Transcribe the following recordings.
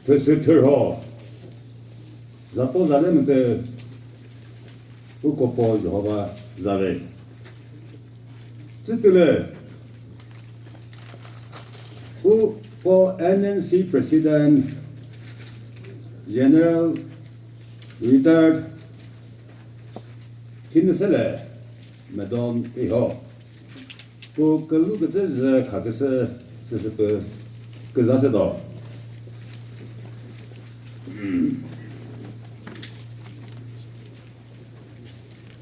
Twitter Zato zalem te ukopo Jehova zave. Titule for NNC President General Retired Kinsele Madame Iho. For Kalukazes Kakasa Kazasedo.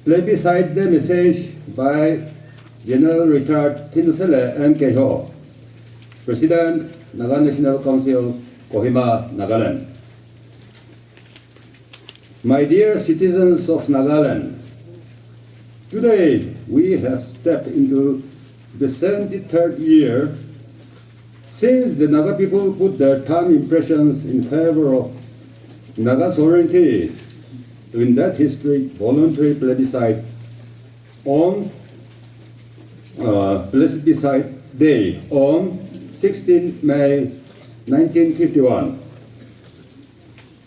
Plebiscite the message by General Retired Kinsele MKho, President, Naga National Council, Kohima, Nagaland. My dear citizens of Nagaland, today we have stepped into the 73rd year since the Naga people put their thumb impressions in favor of Naga sovereignty in that historic voluntary plebiscite on Plebiscite Day on 16 May 1951.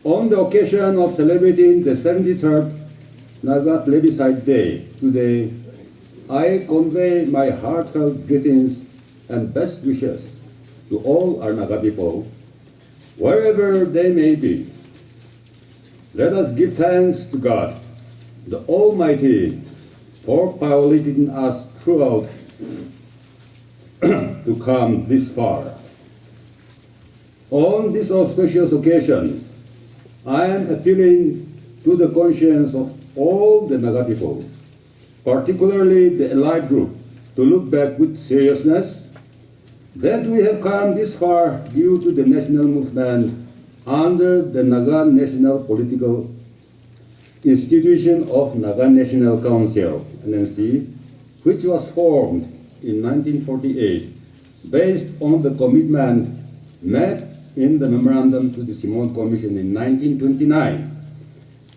On the occasion of celebrating the 73rd Naga Plebiscite Day today, I convey my heartfelt greetings and best wishes to all our Naga people, wherever they may be. Let us give thanks to God, the Almighty, for piloting us throughout to come this far. On this auspicious occasion, I am appealing to the conscience of all the Naga people, particularly the allied group, to look back with seriousness that we have come this far due to the national movement under the Naga National Political Institution of Naga National Council, NNC, which was formed in 1948 based on the commitment made in the Memorandum to the Simon Commission in 1929,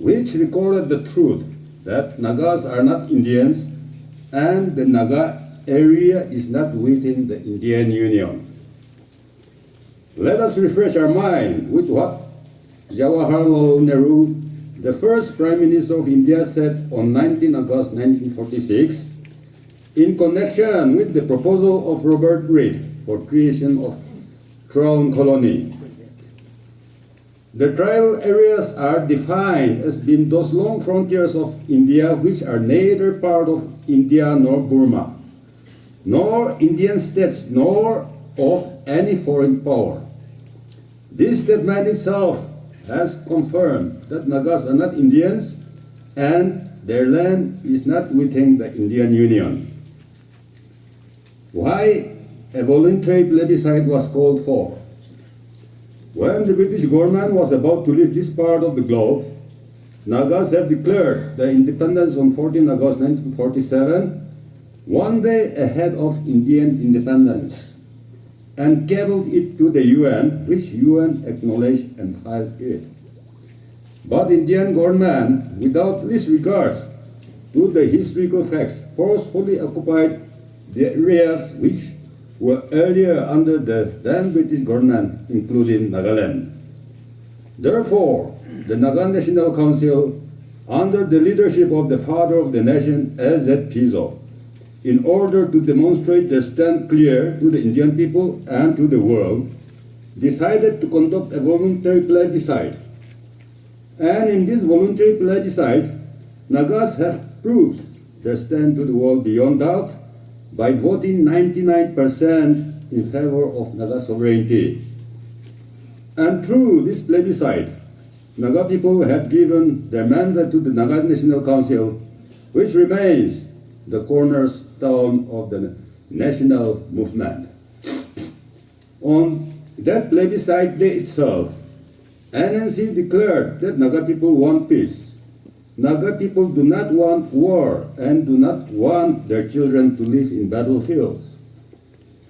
which recorded the truth that Nagas are not Indians and the Naga area is not within the Indian Union. Let us refresh our mind with what Jawaharlal Nehru, the first Prime Minister of India, said on 19 August 1946 in connection with the proposal of Robert Reid for creation of Crown Colony. The tribal areas are defined as being those long frontiers of India which are neither part of India nor Burma, nor Indian states, nor of any foreign power. This statement itself has confirmed that Nagas are not Indians and their land is not within the Indian Union. Why a voluntary plebiscite was called for? When the British government was about to leave this part of the globe, Nagas have declared their independence on 14 August 1947, one day ahead of Indian independence, and cabled it to the UN, which UN acknowledged and filed it. But Indian government, without least regards to the historical facts, forcefully occupied the areas which were earlier under the then British government, including Nagaland. Therefore, the Naga National Council, under the leadership of the father of the nation, A.Z. Piso, in order to demonstrate their stand clear to the Indian people and to the world, decided to conduct a voluntary plebiscite. And in this voluntary plebiscite, Nagas have proved their stand to the world beyond doubt by voting 99% in favor of Naga sovereignty. And through this plebiscite, Naga people have given their mandate to the Naga National Council, which remains the cornerstone of the national movement. On that plebiscite day itself, NNC declared that Naga people want peace. Naga people do not want war and do not want their children to live in battlefields.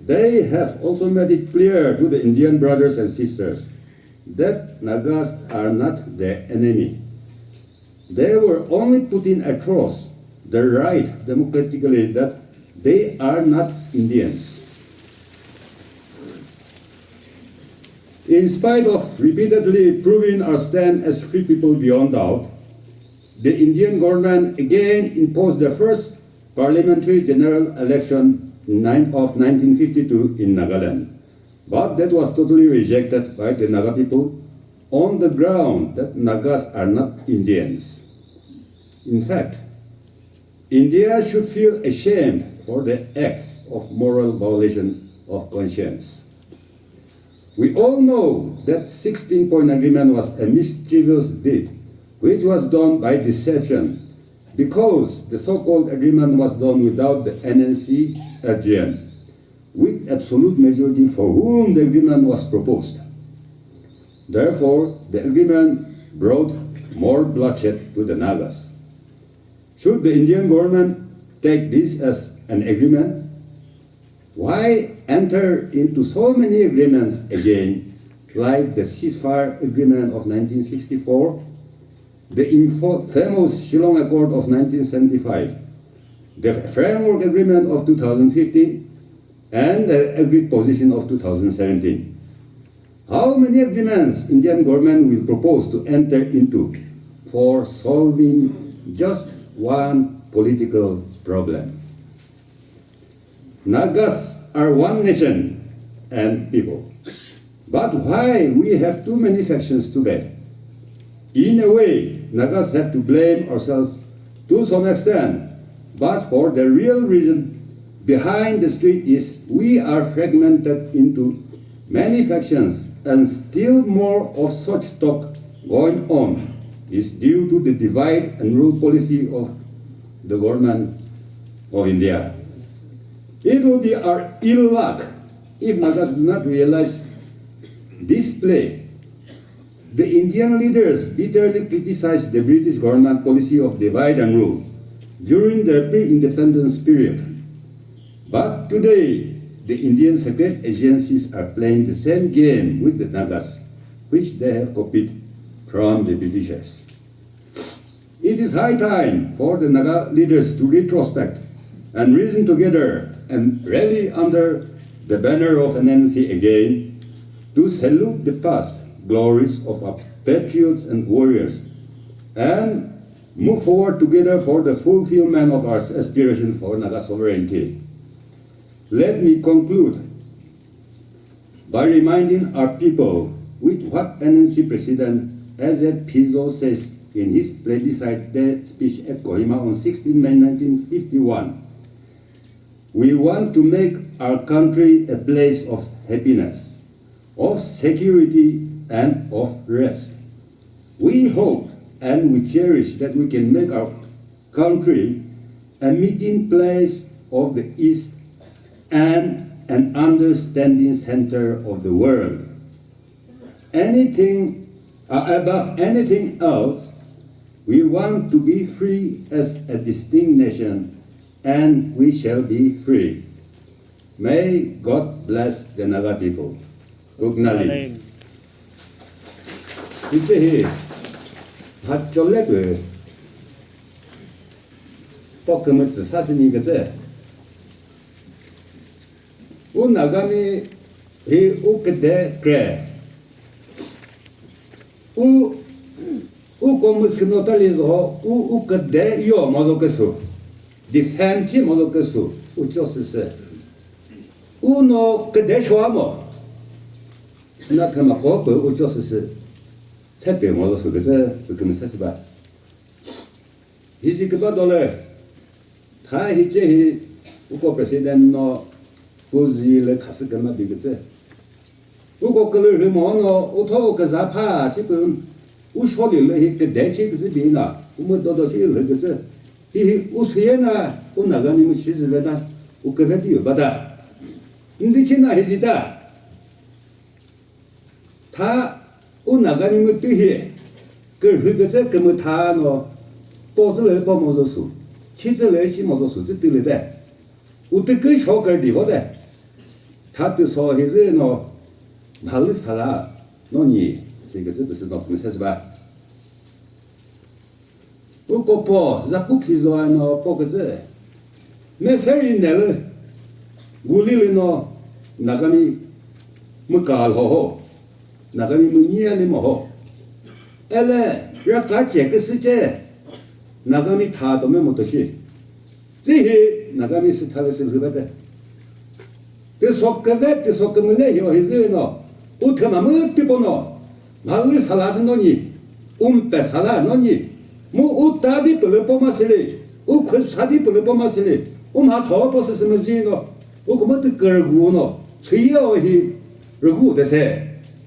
They have also made it clear to the Indian brothers and sisters that Nagas are not their enemy. They were only putting across the right democratically that they are not Indians. In spite of repeatedly proving our stand as free people beyond doubt, the Indian government again imposed the first parliamentary general election of 1952 in Nagaland. But that was totally rejected by the Naga people on the ground that Nagas are not Indians. In fact, India should feel ashamed for the act of moral violation of conscience. We all know that 16-point agreement was a mischievous deed, which was done by deception, because the so-called agreement was done without the NNC RGM, with absolute majority for whom the agreement was proposed. Therefore, the agreement brought more bloodshed to the Nagas. Should the Indian government take this as an agreement? Why enter into so many agreements again, like the ceasefire agreement of 1964, the famous Shillong Accord of 1975, the framework agreement of 2015, and the agreed position of 2017? How many agreements Indian government will propose to enter into for solving just one political problem? Nagas are one nation and people. But why we have too many factions today? In a way, Nagas have to blame ourselves to some extent, but for the real reason behind the street is we are fragmented into many factions, and still more of such talk going on is due to the divide and rule policy of the government of India. It will be our ill luck if Nagas do not realize this play. The Indian leaders bitterly criticized the British government policy of divide and rule during the pre-independence period. But today, the Indian secret agencies are playing the same game with the Nagas, which they have copied from the Britishers. It is high time for the Naga leaders to retrospect and reason together and rally under the banner of NNC again to salute the past glories of our patriots and warriors and move forward together for the fulfillment of our aspiration for Naga sovereignty. Let me conclude by reminding our people with what NNC President A.Z. Pizzo says in his Plebiscite Mandate speech at Kohima on 16 May 1951. We want to make our country a place of happiness, of security, and of rest. We hope and we cherish that we can make our country a meeting place of the East and an understanding center of the world. Above anything else, we want to be free as a distinct nation, and we shall be free. May God bless the Naga people. Ugnali. 이제 학절래 그 볶음을 사시니 그제 우 나가미 이 우그데 그래 우 고무스노탈리서 우 우그데 요 모조께서 디펜티 모조께서 우조스세 우노 그데 좋아모 나 그만 거부 우조스세 새벽 모조스 그제 그러면 사시바 이제 그거 돌래 다 이제 우고 프레시덴노 부지를 가서 그만 비그제 우고 그를 뭐노 오토 그자파 지금 우쇼리를 그 대체 그지 비나 우모도도시 그제 이 우스에나 우나가님 시즈베다 우그베디 바다 근데 지나 해지다 다 우나가님 뜻이 그 그제 그뭐 다노 보스를 보면서 치즈를 심어서 뜻들이데 우뜨그 쇼거디보데 다트서 해즈노 말살아 너니 이거지 무슨 너 무슨 봐 우코포 자쿠키조아노 포그제 메세인들 구릴노 나가미 무칼호 나가미 문이야리 뭐 엘레 야가 제그 스제 나가미 타도면 못듯이 지히 나가미 스타레스를 흐바데 그 속가베 속가물레 요히즈노 우트마무 뜨보노 말을 살아서 너니 umpe salā nōni mū utādi pilipo masili ukhusādi pilipo masili mā tōwa posa simajī no ukumati kargu no chiyo hi rugu dese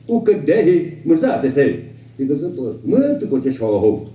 ukade hi muza dese 이것은 뭐 뭐도 고쳐 쇼호